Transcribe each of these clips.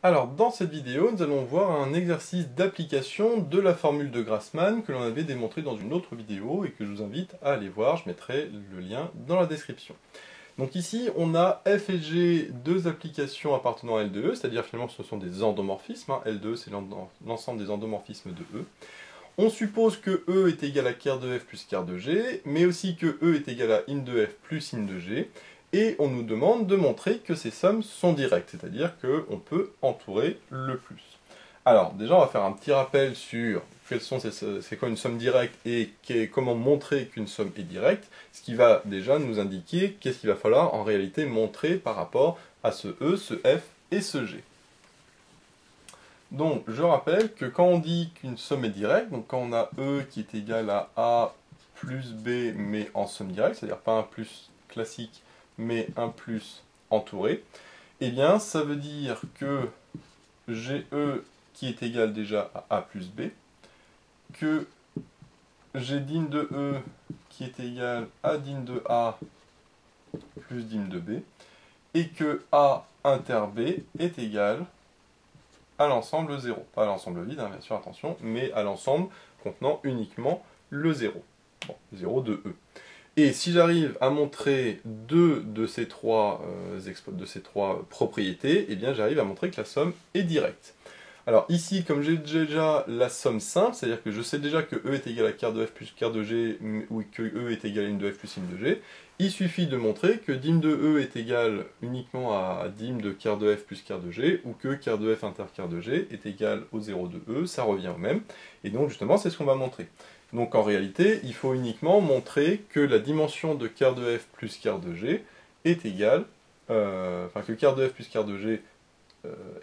Alors, dans cette vidéo, nous allons voir un exercice d'application de la formule de Grassmann que l'on avait démontré dans une autre vidéo et que je vous invite à aller voir. Je mettrai le lien dans la description. Donc ici, on a f et g, deux applications appartenant à L de E, c'est-à-dire finalement ce sont des endomorphismes. L de E, c'est l'ensemble des endomorphismes de E. On suppose que E est égal à ker de f plus ker de g, mais aussi que E est égal à in de f plus in de g. Et on nous demande de montrer que ces sommes sont directes, c'est-à-dire qu'on peut entourer le plus. Alors, déjà, on va faire un petit rappel sur c'est quoi une somme directe et comment montrer qu'une somme est directe, ce qui va déjà nous indiquer qu'est-ce qu'il va falloir en réalité montrer par rapport à ce E, ce F et ce G. Donc, je rappelle que quand on dit qu'une somme est directe, donc quand on a E qui est égal à A plus B, mais en somme directe, c'est-à-dire pas un plus classique, mais un plus entouré, eh bien ça veut dire que j'ai E qui est égal déjà à A plus B, que j'ai din de E qui est égal à din de A plus din de B, et que A inter B est égal à l'ensemble 0. Pas à l'ensemble vide, hein, bien sûr, attention, mais à l'ensemble contenant uniquement le 0. Bon, 0 de E. Et si j'arrive à montrer deux de ces trois propriétés, eh bien j'arrive à montrer que la somme est directe. Alors ici, comme j'ai déjà la somme simple, c'est-à-dire que je sais déjà que E est égal à ker de f plus ker de g, ou que E est égal à in de f plus in de g, il suffit de montrer que dim de E est égal uniquement à dim de ker de f plus ker de g, ou que ker de f inter ker de g est égal au 0 de E, ça revient au même. Et donc justement, c'est ce qu'on va montrer. Donc en réalité, il faut uniquement montrer que la dimension de ker de f plus ker de g est égale, que ker de f plus ker de g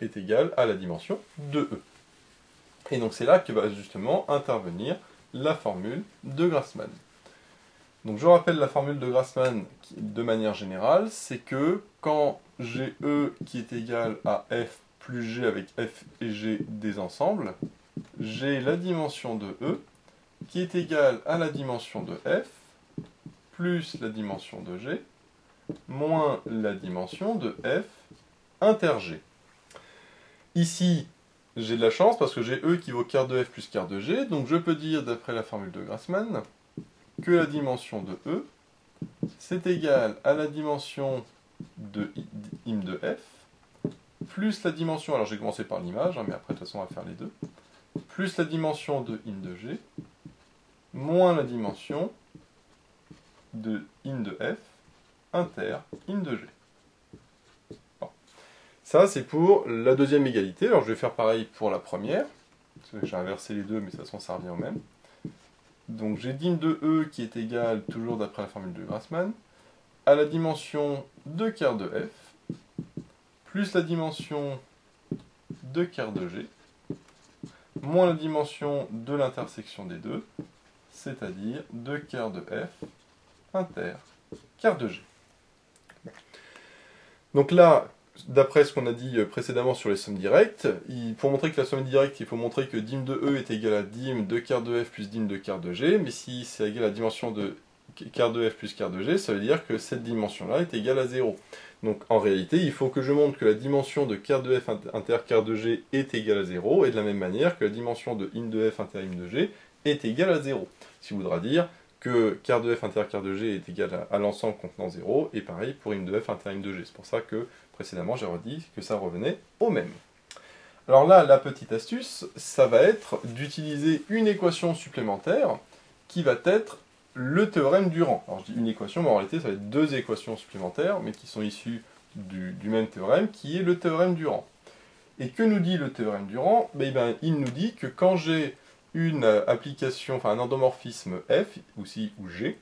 est égal à la dimension de E. Et donc c'est là que va justement intervenir la formule de Grassmann. Donc je rappelle la formule de Grassmann de manière générale, c'est que quand j'ai E qui est égal à f plus g avec f et g des ensembles, j'ai la dimension de E qui est égale à la dimension de f plus la dimension de g moins la dimension de f inter g. Ici, j'ai de la chance parce que j'ai E qui vaut ker de f plus ker de g, donc je peux dire, d'après la formule de Grassmann, que la dimension de E, c'est égal à la dimension de im de f, plus la dimension, alors j'ai commencé par l'image, hein, mais après de toute façon on va faire les deux, plus la dimension de in de g, moins la dimension de in de f, inter in de g. Ça, c'est pour la deuxième égalité. Alors, je vais faire pareil pour la première. J'ai inversé les deux, mais de toute façon, ça revient au même. Donc, j'ai din de E qui est égal, toujours d'après la formule de Grassmann, à la dimension de ker de F, plus la dimension de ker de G, moins la dimension de l'intersection des deux, c'est-à-dire de ker de F inter ker de G. Donc là, d'après ce qu'on a dit précédemment sur les sommes directes, pour montrer que la somme est directe, il faut montrer que dim de E est égal à dim de ker de f plus dim de ker de g, mais si c'est égal à la dimension de ker de f plus ker de g, ça veut dire que cette dimension-là est égale à 0. Donc en réalité, il faut que je montre que la dimension de ker de f inter ker de g est égale à 0, et de la même manière que la dimension de in de f inter in de g est égale à 0. Ce qui voudra dire que ker de f inter ker de g est égal à l'ensemble contenant 0, et pareil pour in de f inter in de g. C'est pour ça que précédemment j'ai redit que ça revenait au même. Alors là, la petite astuce, ça va être d'utiliser une équation supplémentaire qui va être le théorème du rang. Alors je dis une équation, mais en réalité ça va être deux équations supplémentaires, mais qui sont issues du même théorème, qui est le théorème du rang. Et que nous dit le théorème du rang? Il nous dit que quand j'ai une application, enfin un endomorphisme f, ou g,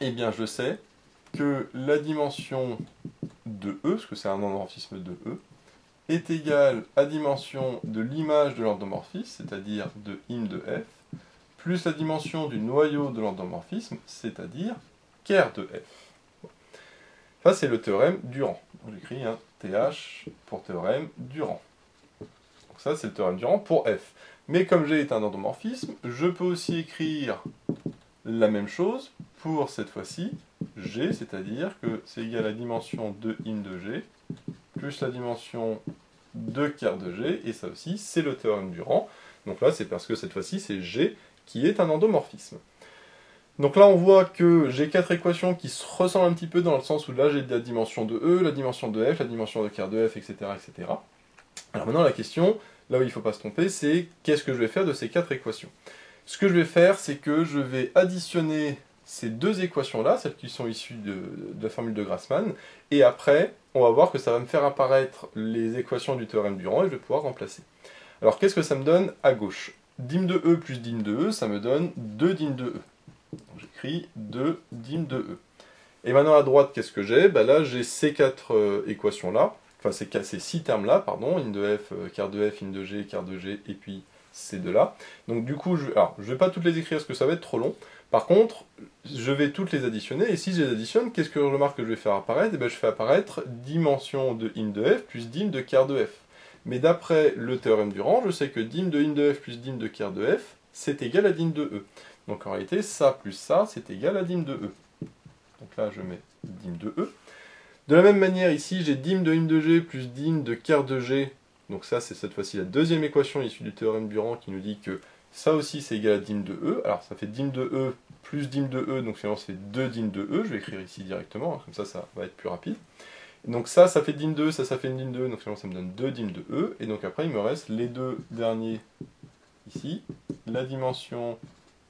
eh bien je sais que la dimension de E, parce que c'est un endomorphisme de E, est égale à dimension de l'image de l'endomorphisme, c'est-à-dire de in de f, plus la dimension du noyau de l'endomorphisme, c'est-à-dire ker de f. Ça, c'est le théorème du rang. J'écris un TH pour théorème du rang. Donc ça, c'est le théorème du rang pour f. Mais comme G est un endomorphisme, je peux aussi écrire la même chose pour cette fois-ci G, c'est-à-dire que c'est égal à la dimension de in de G, plus la dimension de quart de G, et ça aussi, c'est le théorème du rang. Donc là, c'est parce que cette fois-ci, c'est G qui est un endomorphisme. Donc là, on voit que j'ai 4 équations qui se ressemblent un petit peu dans le sens où là, j'ai la dimension de E, la dimension de F, la dimension de quart de F, etc., etc. Alors maintenant, la question, là où il ne faut pas se tromper, c'est qu'est-ce que je vais faire de ces 4 équations? Ce que je vais faire, c'est que je vais additionner ces deux équations-là, celles qui sont issues de la formule de Grassmann, et après, on va voir que ça va me faire apparaître les équations du théorème du rang, et je vais pouvoir remplacer. Alors, qu'est-ce que ça me donne à gauche? Dim de E plus dim de E, ça me donne 2 dim de E. J'écris 2 dim de E. Et maintenant, à droite, qu'est-ce que j'ai? Ben là, j'ai ces 4 équations-là, enfin, ces 6 termes-là, pardon, in de F, quart de F, in de G, quart de G, et puis ces deux-là. Donc du coup, je vais pas toutes les écrire parce que ça va être trop long. Par contre, je vais toutes les additionner, et si je les additionne, qu'est-ce que je remarque que je vais faire apparaître? Eh bien, je fais apparaître dimension de in de F plus dim de quart de F. Mais d'après le théorème du rang, je sais que dim de in de F plus dim de quart de F, c'est égal à dim de E. Donc en réalité, ça plus ça, c'est égal à dim de E. Donc là, je mets dim de E. De la même manière, ici, j'ai dim de in de G plus dim de quart de G. Donc ça, c'est cette fois-ci la deuxième équation issue du théorème du rang qui nous dit que ça aussi, c'est égal à dim de E. Alors, ça fait dim de E plus dim de E, donc finalement, ça fait 2 dim de E. Je vais écrire ici directement, hein, comme ça va être plus rapide. Et donc ça fait dim de E, ça fait une dim de E, donc finalement, ça me donne 2 dim de E. Et donc après, il me reste les deux derniers ici. La dimension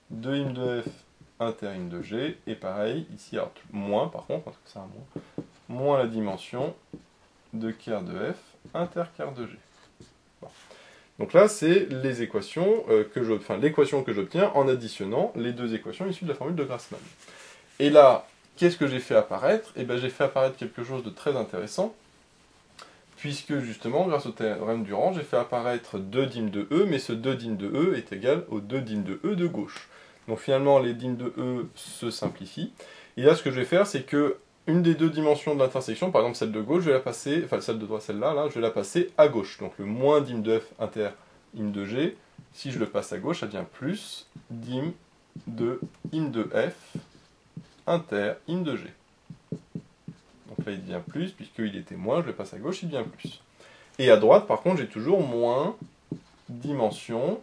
de in de F inter in de G. Et pareil, ici, alors, moins par contre, parce que c'est un moins la dimension de quart de F inter quart de G. Bon. Donc là, c'est les équations l'équation que j'obtiens en additionnant les deux équations issues de la formule de Grassmann. Et là, qu'est-ce que j'ai fait apparaître? Eh bien, j'ai fait apparaître quelque chose de très intéressant, puisque justement, grâce au théorème du rang, j'ai fait apparaître 2 dim de E, mais ce 2 dim de E est égal au 2 dim de E de gauche. Donc finalement, les dim de E se simplifient. Et là, ce que je vais faire, c'est que une des deux dimensions de l'intersection, par exemple celle de gauche, je vais la passer, enfin celle de droite, celle-là, là, je vais la passer à gauche. Donc le moins dim de F inter in de G, si je le passe à gauche, ça devient plus dim de in de F inter in de G. Donc là, il devient plus, puisqu'il était moins, je le passe à gauche, il devient plus. Et à droite, par contre, j'ai toujours moins dimension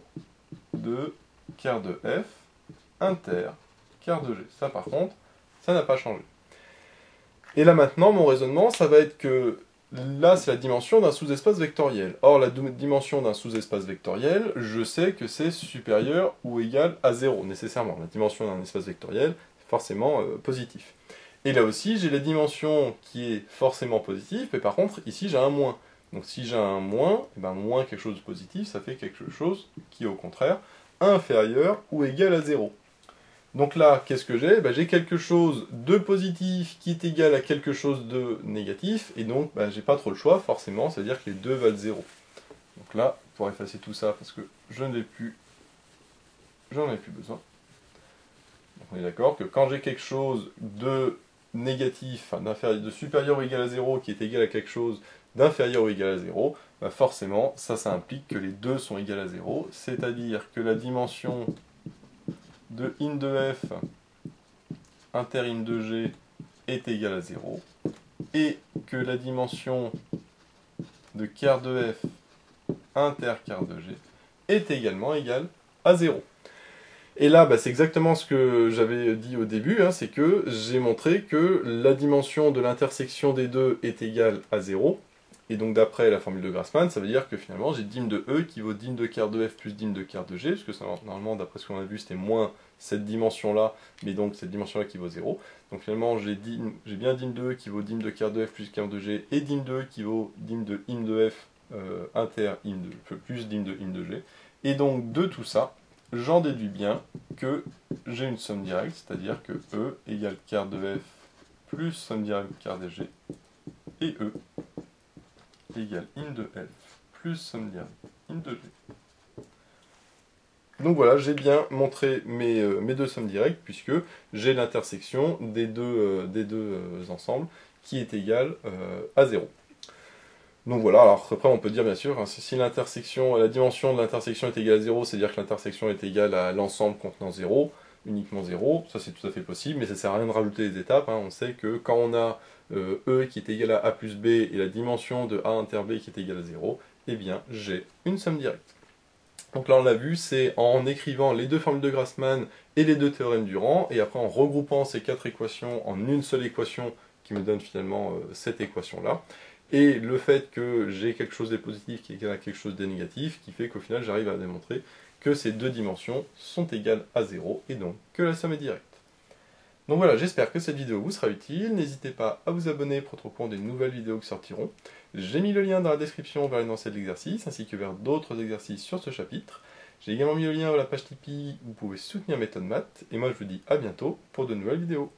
de quart de F inter quart de G. Ça, par contre, ça n'a pas changé. Et là maintenant, mon raisonnement, ça va être que là, c'est la dimension d'un sous-espace vectoriel. Or, la dimension d'un sous-espace vectoriel, je sais que c'est supérieur ou égal à 0, nécessairement. La dimension d'un espace vectoriel est forcément positif. Et là aussi, j'ai la dimension qui est forcément positive, mais par contre, ici, j'ai un moins. Donc si j'ai un moins, et ben moins quelque chose de positif, ça fait quelque chose qui est au contraire inférieur ou égal à 0. Donc là, qu'est-ce que j'ai? J'ai quelque chose de positif qui est égal à quelque chose de négatif, et donc j'ai pas trop le choix, forcément, c'est-à-dire que les deux valent 0. Donc là, pour effacer tout ça, parce que j'en ai plus besoin. Donc on est d'accord que quand j'ai quelque chose de négatif, enfin de supérieur ou égal à 0, qui est égal à quelque chose d'inférieur ou égal à 0, forcément, ça implique que les deux sont égales à 0, c'est-à-dire que la dimension de in de F inter in de G est égale à 0, et que la dimension de quart de F inter quart de G est également égale à 0. Et là, c'est exactement ce que j'avais dit au début, hein, c'est que j'ai montré que la dimension de l'intersection des deux est égale à 0, et donc d'après la formule de Grassmann, ça veut dire que finalement j'ai dim de E qui vaut dim de quart de F plus dim de quart de G, parce que ça, normalement, d'après ce qu'on a vu, c'était moins cette dimension-là, mais donc cette dimension-là qui vaut 0. Donc finalement, j'ai bien dim de E qui vaut dim de quart de F plus quart de G, et dim de E qui vaut dim de in de F inter in de, plus dim de in de G. Et donc de tout ça, j'en déduis bien que j'ai une somme directe, c'est-à-dire que E égale quart de F plus somme directe quart de G, et E égale in de F plus somme directe in de G. Donc voilà, j'ai bien montré mes deux sommes directes, puisque j'ai l'intersection des deux ensembles qui est égale à 0. Donc voilà, alors après on peut dire bien sûr, hein, si la dimension de l'intersection est égale à 0, c'est-à-dire que l'intersection est égale à l'ensemble contenant 0, uniquement 0, ça c'est tout à fait possible, mais ça sert à rien de rajouter des étapes, hein. On sait que quand on a E qui est égal à A plus B et la dimension de A inter B qui est égale à 0, eh bien j'ai une somme directe. Donc là on l'a vu, c'est en écrivant les deux formules de Grassmann et les deux théorèmes du rang, et après en regroupant ces quatre équations en une seule équation qui me donne finalement cette équation-là. Et le fait que j'ai quelque chose de positif qui égale à quelque chose de négatif, qui fait qu'au final j'arrive à démontrer que ces deux dimensions sont égales à 0, et donc que la somme est directe. Donc voilà, j'espère que cette vidéo vous sera utile. N'hésitez pas à vous abonner pour être au courant des nouvelles vidéos qui sortiront. J'ai mis le lien dans la description vers l'énoncé de l'exercice, ainsi que vers d'autres exercices sur ce chapitre. J'ai également mis le lien vers la page Tipeee où vous pouvez soutenir Méthode Math. Et moi je vous dis à bientôt pour de nouvelles vidéos.